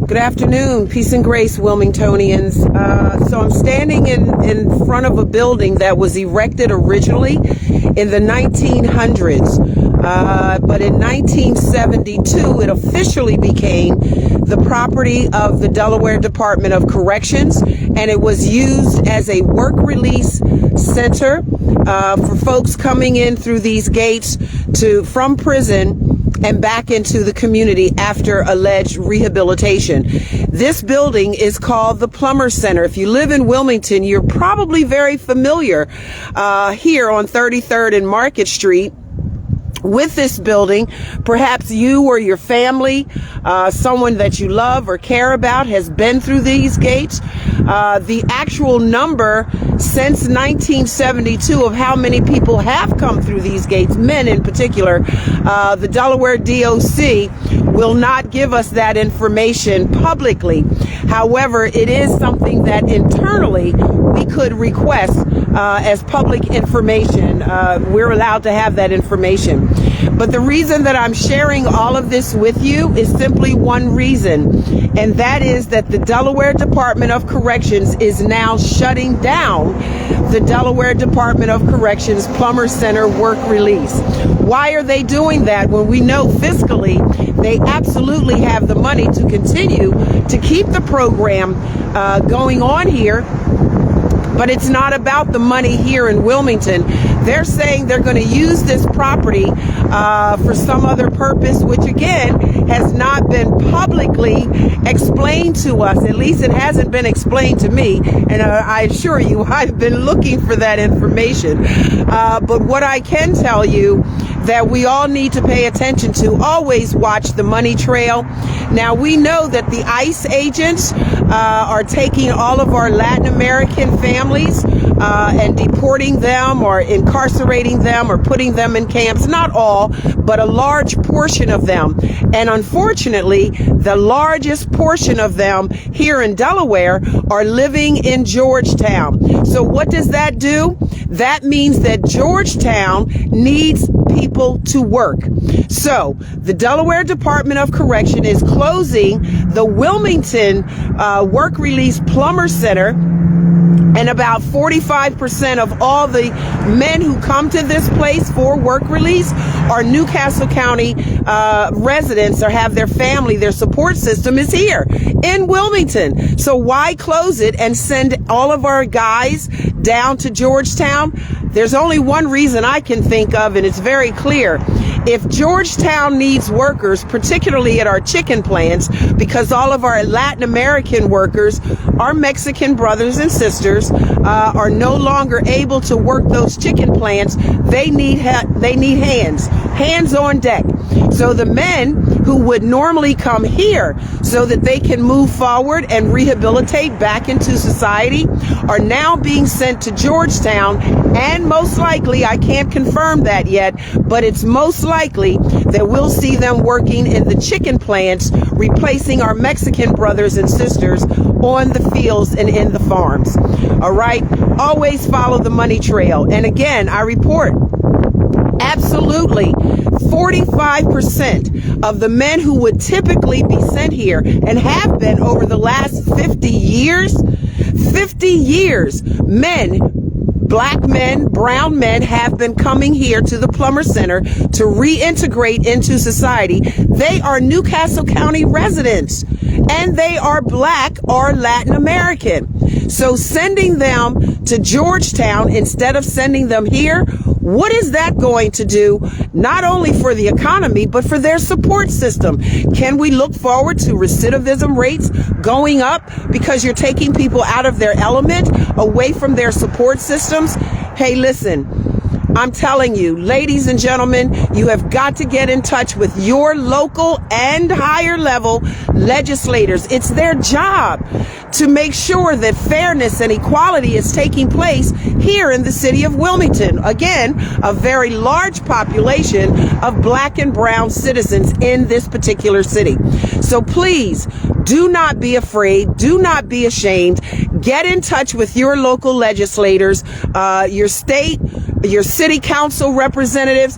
Good afternoon, peace and grace, Wilmingtonians. So I'm standing in front of a building that was erected originally in the 1900s, but in 1972 it officially became the property of the Delaware Department of Corrections, and it was used as a work release center for folks coming in through these gates from prison and back into the community after alleged rehabilitation. This building is called the Plummer Ctr. If you live in Wilmington, you're probably very familiar here on 33rd and Market Street with this building. Perhaps you or your family, someone that you love or care about, has been through these gates. The actual number since 1972 of how many people have come through these gates, men in particular, the Delaware DOC will not give us that information publicly. However, it is something that internally we could request as public information. We're allowed to have that information. But the reason that I'm sharing all of this with you is simply one reason, and that is that the Delaware Department of Corrections is now shutting down the Delaware Department of Corrections Plummer Ctr. work release. Why are they doing that when we know fiscally they absolutely have the money to continue to keep the program going on here? But it's not about the money here in Wilmington. They're saying they're going to use this property for some other purpose, which again has not been publicly explained to us. At least it hasn't been explained to me, and I assure you I've been looking for that information. But what I can tell you that we all need to pay attention to, always watch the money trail. Now, we know that the ICE agents are taking all of our Latin American families and deporting them or incarcerating them or putting them in camps. Not all, but a large portion of them. And unfortunately, the largest portion of them here in Delaware are living in Georgetown. So what does that do? That means that Georgetown needs people to work. So the Delaware Department of Correction is closing the Wilmington work release Plummer Ctr. And about 45% of all the men who come to this place for work release are Newcastle County residents or have their family, their support system is here in Wilmington. So why close it and send all of our guys down to Georgetown? There's only one reason I can think of, and it's very clear. If Georgetown needs workers, particularly at our chicken plants, because all of our Latin American workers, our Mexican brothers and sisters, are no longer able to work those chicken plants, they need hands on deck. So the men who would normally come here so that they can move forward and rehabilitate back into society are now being sent to Georgetown, and most likely, I can't confirm that yet, but it's most likely that we'll see them working in the chicken plants, replacing our Mexican brothers and sisters on the fields and in the farms. All right, always follow the money trail. And again, I report, absolutely 45% of the men who would typically be sent here and have been over the last 50 years, men, black men, brown men, have been coming here to the Plummer Ctr. to reintegrate into society. They are Newcastle County residents, and they are black or Latin American. So sending them to Georgetown instead of sending them here, what is that going to do, not only for the economy, but for their support system? Can we look forward to recidivism rates going up because you're taking people out of their element, away from their support systems? Hey, listen, I'm telling you, ladies and gentlemen, you have got to get in touch with your local and higher level legislators. It's their job to make sure that fairness and equality is taking place here in the city of Wilmington. Again, a very large population of black and brown citizens in this particular city. So please, do not be afraid. Do not be ashamed. Get in touch with your local legislators, your state, your city council representatives.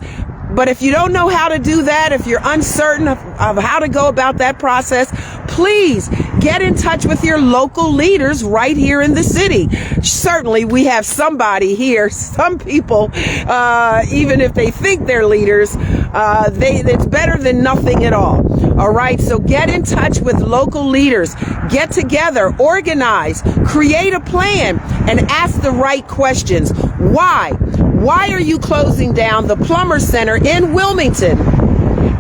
But if you don't know how to do that, if you're uncertain of how to go about that process, please get in touch with your local leaders right here in the city. Certainly, we have somebody here. Some people, even if they think they're leaders, it's better than nothing at all. All right, so get in touch with local leaders, get together, organize, create a plan, and ask the right questions. Why? Why are you closing down the Plummer Ctr in Wilmington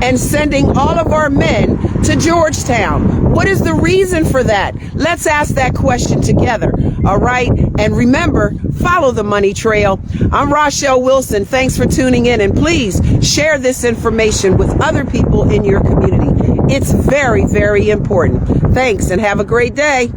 and sending all of our men to Georgetown? What is the reason for that? Let's ask that question together. All right. And remember, follow the money trail. I'm Rachelle Wilson. Thanks for tuning in. And please share this information with other people in your community. It's very, very important. Thanks and have a great day.